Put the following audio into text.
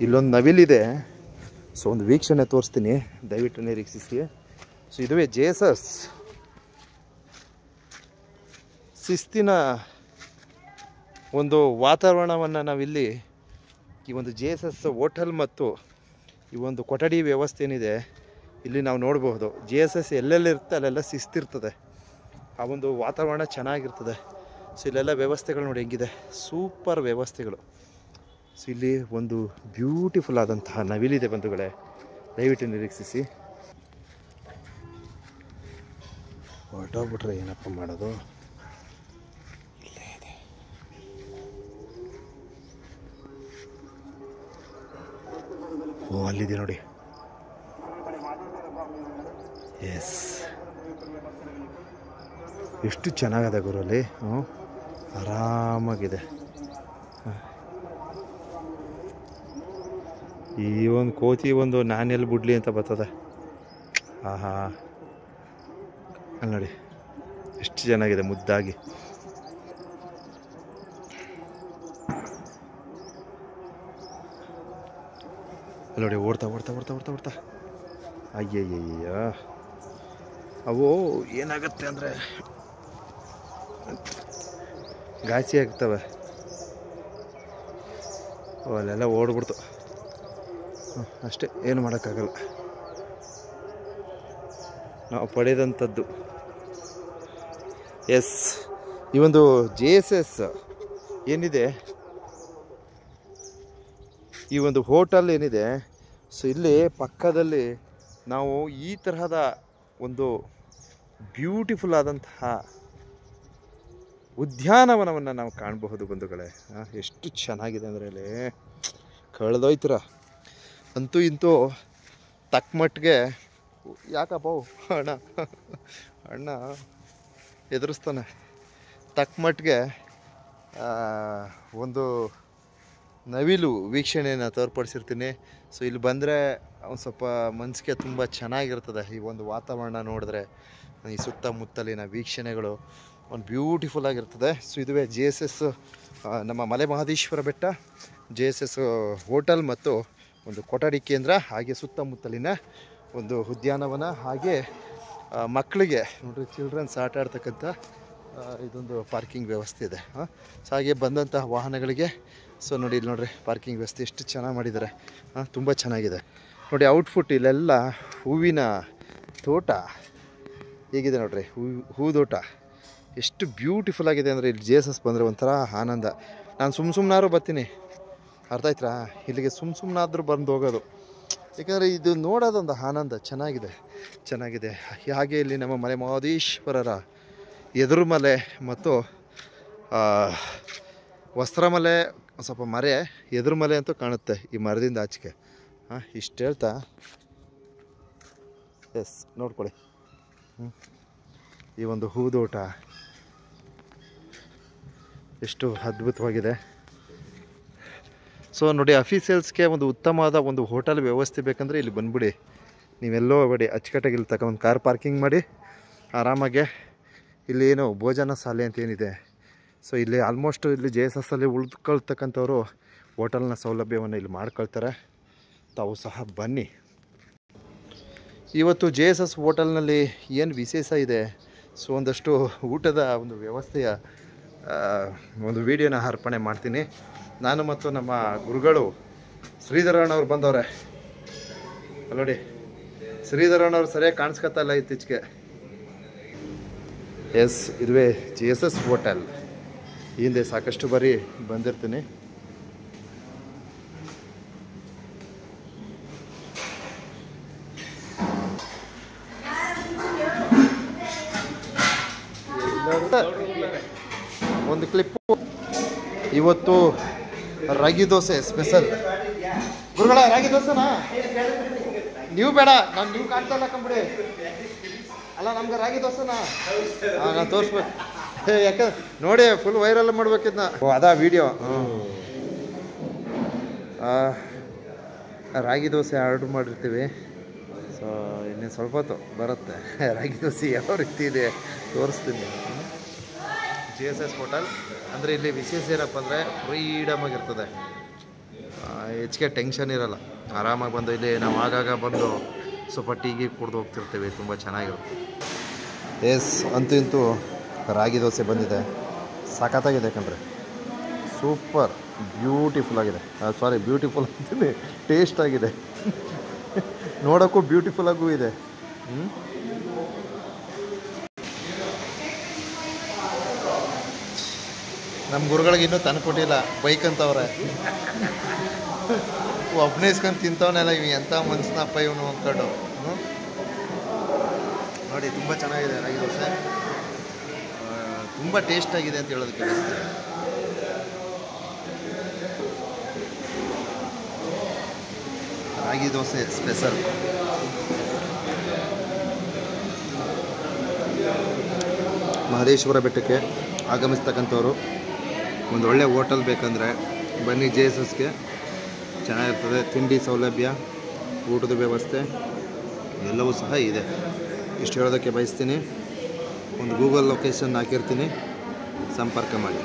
ಇಲ್ಲೊಂದು ನವಿಲಿದೆ. ಸೊ ಒಂದು ವೀಕ್ಷಣೆ ತೋರಿಸ್ತೀನಿ, ದಯವಿಟ್ಟು ನಿರೀಕ್ಷಿಸಿ. ಸೊ ಇದುವೇ ಜೇಸಸ್ ಶಿಸ್ತಿನ ಒಂದು ವಾತಾವರಣವನ್ನು ನಾವಿಲ್ಲಿ ಈ ಒಂದು ಜೇಸಸ್ ಹೋಟೆಲ್ ಮತ್ತು ಈ ಒಂದು ಕೊಠಡಿ ವ್ಯವಸ್ಥೆ ಏನಿದೆ ಇಲ್ಲಿ ನಾವು ನೋಡಬಹುದು. ಜೇಸಸ್ ಎಲ್ಲೆಲ್ಲಿರುತ್ತೆ ಅಲ್ಲೆಲ್ಲ ಶಿಸ್ತಿರ್ತದೆ, ಆ ಒಂದು ವಾತಾವರಣ ಚೆನ್ನಾಗಿರ್ತದೆ. ಸೊ ಇಲ್ಲೆಲ್ಲ ವ್ಯವಸ್ಥೆಗಳು ನೋಡಿ ಹೆಂಗಿದೆ, ಸೂಪರ್ ವ್ಯವಸ್ಥೆಗಳು. ಸೊ ಇಲ್ಲಿ ಒಂದು ಬ್ಯೂಟಿಫುಲ್ ಆದಂತಹ ನವಿಲಿದೆ ಬಂಧುಗಳೇ, ದಯವಿಟ್ಟು ನಿರೀಕ್ಷಿಸಿ. ಹೊರಟೋಗ್ಬಿಟ್ರೆ ಏನಪ್ಪ ಮಾಡೋದು. ಇಲ್ಲೇ ಇದೆ. ಓ ಅಲ್ಲಿದೆ ನೋಡಿ. ಎಸ್, ಎಷ್ಟು ಚೆನ್ನಾಗಿದೆ ಗುರಲ್ಲಿ. ಆರಾಮಾಗಿದೆ. ಈ ಒಂದು ಕೋತಿ ಒಂದು ನಾನೆಲ್ಲಿ ಬಿಡ್ಲಿ ಅಂತ ಬರ್ತದೆ. ಆಹಾ, ಅಲ್ಲಿ ನೋಡಿ ಎಷ್ಟು ಚೆನ್ನಾಗಿದೆ ಮುದ್ದಾಗಿ. ಅಲ್ಲಿ ನೋಡಿ ಓಡ್ತಾ ಓಡ್ತಾ ಓಡ್ತಾ ಓಡ್ತಾ ಓಡ್ತಾ. ಅಯ್ಯಯ್ಯಯ್ಯ, ಅವು ಏನಾಗುತ್ತೆ ಅಂದರೆ ಗಾಸಿ ಆಗ್ತವೆ. ಅಲ್ಲೆಲ್ಲ ಓಡ್ಬಿಡ್ತು ಅಷ್ಟೇ, ಏನು ಮಾಡೋಕ್ಕಾಗಲ್ಲ. ನಾವು ಪಡೆದಂಥದ್ದು. ಎಸ್, ಈ ಒಂದು JSS ಏನಿದೆ, ಈ ಒಂದು ಹೋಟೆಲ್ ಏನಿದೆ, ಸೊ ಇಲ್ಲಿ ಪಕ್ಕದಲ್ಲಿ ನಾವು ಈ ತರಹದ ಒಂದು ಬ್ಯೂಟಿಫುಲ್ ಆದಂತಹ ಉದ್ಯಾನವನವನ್ನು ನಾವು ಕಾಣಬಹುದು ಬಂಧುಗಳೇ. ಎಷ್ಟು ಚೆನ್ನಾಗಿದೆ ಅಂದರೆ ಇಲ್ಲಿ ಕಳೆದೋಯ್ತರ. ಅಂತೂ ಇಂತೂ ತಕ್ಕಮಟ್ಟಿಗೆ. ಯಾಕಪ್ಪ ಅಣ್ಣ ಅಣ್ಣ ಎದುರಿಸ್ತಾನೆ. ತಕ್ಕಮಟ್ಟಿಗೆ ಒಂದು ನವಿಲು ವೀಕ್ಷಣೆಯನ್ನು ತೋರ್ಪಡಿಸಿರ್ತೀನಿ. ಸೊ ಇಲ್ಲಿ ಬಂದರೆ ಒಂದು ಸ್ವಲ್ಪ ಮನಸ್ಸಿಗೆ ತುಂಬ ಚೆನ್ನಾಗಿರ್ತದೆ. ಈ ಒಂದು ವಾತಾವರಣ ನೋಡಿದ್ರೆ, ಈ ಸುತ್ತಮುತ್ತಲಿನ ವೀಕ್ಷಣೆಗಳು ಒಂದು ಬ್ಯೂಟಿಫುಲ್ ಆಗಿರ್ತದೆ. ಸೊ ಇದುವೇ JSS ನಮ್ಮ ಮಲೆ ಮಹದೇಶ್ವರ ಬೆಟ್ಟ, JSS ಹೋಟೆಲ್ ಮತ್ತು ಒಂದು ಕೊಠಡಿ ಕೇಂದ್ರ, ಹಾಗೆ ಸುತ್ತಮುತ್ತಲಿನ ಒಂದು ಉದ್ಯಾನವನ, ಹಾಗೆ ಮಕ್ಕಳಿಗೆ ನೋಡ್ರಿ ಚಿಲ್ಡ್ರನ್ಸ್ ಆಟ ಆಡ್ತಕ್ಕಂಥ ಇದೊಂದು ಪಾರ್ಕಿಂಗ್ ವ್ಯವಸ್ಥೆ ಇದೆ. ಸೊ ಹಾಗೆ ಬಂದಂತಹ ವಾಹನಗಳಿಗೆ ಸೊ ನೋಡಿ ಇಲ್ಲಿ ನೋಡ್ರಿ ಪಾರ್ಕಿಂಗ್ ವ್ಯವಸ್ಥೆ ಎಷ್ಟು ಚೆನ್ನಾಗಿ ಮಾಡಿದ್ದಾರೆ. ತುಂಬ ಚೆನ್ನಾಗಿದೆ ನೋಡಿ. ಔಟ್ಫುಟ್ ಇಲ್ಲೆಲ್ಲ ಹೂವಿನ ತೋಟ ಹೇಗಿದೆ ನೋಡ್ರಿ, ಹೂದೋಟ ಎಷ್ಟು ಬ್ಯೂಟಿಫುಲ್ ಆಗಿದೆ ಅಂದರೆ ಇಲ್ಲಿ JSS ಬಂದರೆ ಒಂಥರ ಆನಂದ. ನಾನು ಸುಮ್ಮನಾದ್ರೂ ಬರ್ತೀನಿ, ಅರ್ಥ ಆಯ್ತಾ? ಇಲ್ಲಿಗೆ ಸುಮ್ಮನಾದ್ರೂ ಬಂದು ಹೋಗೋದು, ಯಾಕಂದರೆ ಇದು ನೋಡೋದೊಂದು ಆನಂದ. ಚೆನ್ನಾಗಿದೆ. ಹಾಗೆ ಇಲ್ಲಿ ನಮ್ಮ ಮಲೆ ಮಹದೇಶ್ವರರ ಎದುರುಮಲೆ ಮತ್ತು ವಸ್ತ್ರಮಲೆ, ಸ್ವಲ್ಪ ಮರೆ ಎದುರುಮಲೆ ಅಂತೂ ಕಾಣುತ್ತೆ ಈ ಮರದಿಂದ ಆಚೆಗೆ. ಇಷ್ಟು ಹೇಳ್ತಾ ಎಸ್ ನೋಡ್ಕೊಳ್ಳಿ ಈ ಒಂದು ಹೂದೋಟ ಎಷ್ಟು ಅದ್ಭುತವಾಗಿದೆ. ಸೊ ನೋಡಿ, ಅಫೀಸಿಯಲ್ಸ್ಗೆ ಒಂದು ಉತ್ತಮವಾದ ಒಂದು ಹೋಟೆಲ್ ವ್ಯವಸ್ಥೆ ಬೇಕಂದರೆ ಇಲ್ಲಿ ಬಂದುಬಿಡಿ. ನೀವೆಲ್ಲೋ ಹೋಗಬೇಡಿ, ಅಚ್ಚುಕಟ್ಟಾಗಿ ಇಲ್ಲಿ ತಗೊಂಡು ಕಾರ್ ಪಾರ್ಕಿಂಗ್ ಮಾಡಿ ಆರಾಮಾಗೆ. ಇಲ್ಲಿ ಏನು ಭೋಜನ ಶಾಲೆ ಅಂತ ಏನಿದೆ, ಸೊ ಇಲ್ಲಿ ಆಲ್ಮೋಸ್ಟ್ ಇಲ್ಲಿ JSSಲ್ಲಿ ಉಳಿದುಕೊಳ್ತಕ್ಕಂಥವ್ರು ಹೋಟೆಲ್ನ ಸೌಲಭ್ಯವನ್ನು ಇಲ್ಲಿ ಮಾಡ್ಕೊಳ್ತಾರೆ. ತಾವು ಸಹ ಬನ್ನಿ. ಇವತ್ತು JSS ಹೋಟೆಲ್ನಲ್ಲಿ ಏನು ವಿಶೇಷ ಇದೆ, ಸೊ ಒಂದಷ್ಟು ಊಟದ ಒಂದು ವ್ಯವಸ್ಥೆಯ ಒಂದು ವಿಡಿಯೋನ ಅರ್ಪಣೆ ಮಾಡ್ತೀನಿ. ನಾನು ಮತ್ತು ನಮ್ಮ ಗುರುಗಳು ಶ್ರೀಧರಣ್ಣವ್ರು ಬಂದವ್ರೆ. ನೋಡಿ, ಶ್ರೀಧರಣ್ಣವ್ರು ಸರಿಯಾಗಿ ಕಾಣಿಸ್ಕೊತಾ ಇಲ್ಲ ಇತ್ತೀಚೆಗೆ. ಎಸ್, ಇದುವೇ JSS ಹೋಟೆಲ್. ಹಿಂದೆ ಸಾಕಷ್ಟು ಬಾರಿ ಬಂದಿರ್ತೀನಿ. ಒಂದು ಕ್ಲಿಪ್ಪು. ಇವತ್ತು ರಾಗಿ ದೋಸೆ ಸ್ಪೆಷಲ್. ಗುರುಗಳ ರಾಗಿ ದೋಸೆನಾ? ನೀವು ಬೇಡ, ನೀವು ಕಾಣ್ತಾ ಇಲ್ಲ ಕಂಬಿಡಿ. ಅಲ್ಲ, ನಮ್ಗೆ ರಾಗಿ ದೋಸೆನಾ? ನಾನು ತೋರಿಸ್ಬೇಕು. ಯಾಕೆ ನೋಡಿ, ಫುಲ್ ವೈರಲ್ ಮಾಡ್ಬೇಕಿದ್ನ. ಅದಾ ವಿಡಿಯೋ. ರಾಗಿ ದೋಸೆ ಆರ್ಡ್ರ್ ಮಾಡಿರ್ತೀವಿ. ಸೊ ಇನ್ನೇನು ಸ್ವಲ್ಪ ಹೊತ್ತು ಬರುತ್ತೆ. ರಾಗಿ ದೋಸೆ ಯಾವ ರೀತಿ ಇದೆ ತೋರಿಸ್ತೀನಿ. JSS ಹೋಟೆಲ್ ಅಂದರೆ ಇಲ್ಲಿ ವಿಶೇಷ ಏನಪ್ಪ ಅಂದರೆ ಫ್ರೀಡಮ್ ಆಗಿರ್ತದೆ. ಹೆಚ್ಚಿಗೆ ಟೆನ್ಷನ್ ಇರಲ್ಲ. ಆರಾಮಾಗಿ ಬಂದು ಇಲ್ಲಿ ನಾವು ಆಗಾಗ ಬಂದು ಸ್ವಲ್ಪ ಟೀಗೆ ಕುಡ್ದು ಹೋಗ್ತಿರ್ತೀವಿ. ತುಂಬ ಚೆನ್ನಾಗಿರುತ್ತೆ. ಎಸ್, ಅಂತೂ ಇಂತೂ ರಾಗಿ ದೋಸೆ ಬಂದಿದೆ. ಸಖತ್ತಾಗಿದೆ ಕಣ್ರಿ, ಸೂಪರ್ ಬ್ಯೂಟಿಫುಲ್ ಆಗಿದೆ. ಬ್ಯೂಟಿಫುಲ್ ಅಂತೀನಿ, ಟೇಸ್ಟ್ ಆಗಿದೆ. ನೋಡೋಕ್ಕೂ ಬ್ಯೂಟಿಫುಲ್ ಆಗೂ ಇದೆ. ನಮ್ಮ ಗುರುಗಳಿಗೆ ಇನ್ನೂ ತಂದುಕೊಟ್ಟಿಲ್ಲ, ಬೈಕ್ ಅಂತವ್ರೆ. ಒಬ್ಬನೇ ಇಸ್ಕೊಂಡು ತಿಂತವನೆಲ್ಲ, ಇವು ಎಂಥ ಮನ್ಸನಪ್ಪ ಇವನು ಅಂದ್ಕೊಂಡು. ನೋಡಿ, ತುಂಬ ಚೆನ್ನಾಗಿದೆ ರಾಗಿ ದೋಸೆ, ತುಂಬ ಟೇಸ್ಟಾಗಿದೆ ಅಂತ ಹೇಳೋದಕ್ಕೆ ಬಯಸ್ತೀನಿ. ರಾಗಿ ದೋಸೆ ಸ್ಪೆಷಲ್. ಮಹದೇಶ್ವರ ಬೆಟ್ಟಕ್ಕೆ ಆಗಮಿಸ್ತಕ್ಕಂಥವ್ರು ಒಂದು ಒಳ್ಳೆ ಹೋಟೆಲ್ ಬೇಕಂದರೆ ಬನ್ನಿ JSSಗೆ. ಚೆನ್ನಾಗಿರ್ತದೆ. ತಿಂಡಿ ಸೌಲಭ್ಯ, ಊಟದ ವ್ಯವಸ್ಥೆ ಎಲ್ಲವೂ ಸಹ ಇದೆ. ಇಷ್ಟು ಹೇಳೋದಕ್ಕೆ ಬಯಸ್ತೀನಿ. ಒಂದು ಗೂಗಲ್ ಲೊಕೇಶನ್ ಹಾಕಿರ್ತೀನಿ, ಸಂಪರ್ಕ ಮಾಡಿ.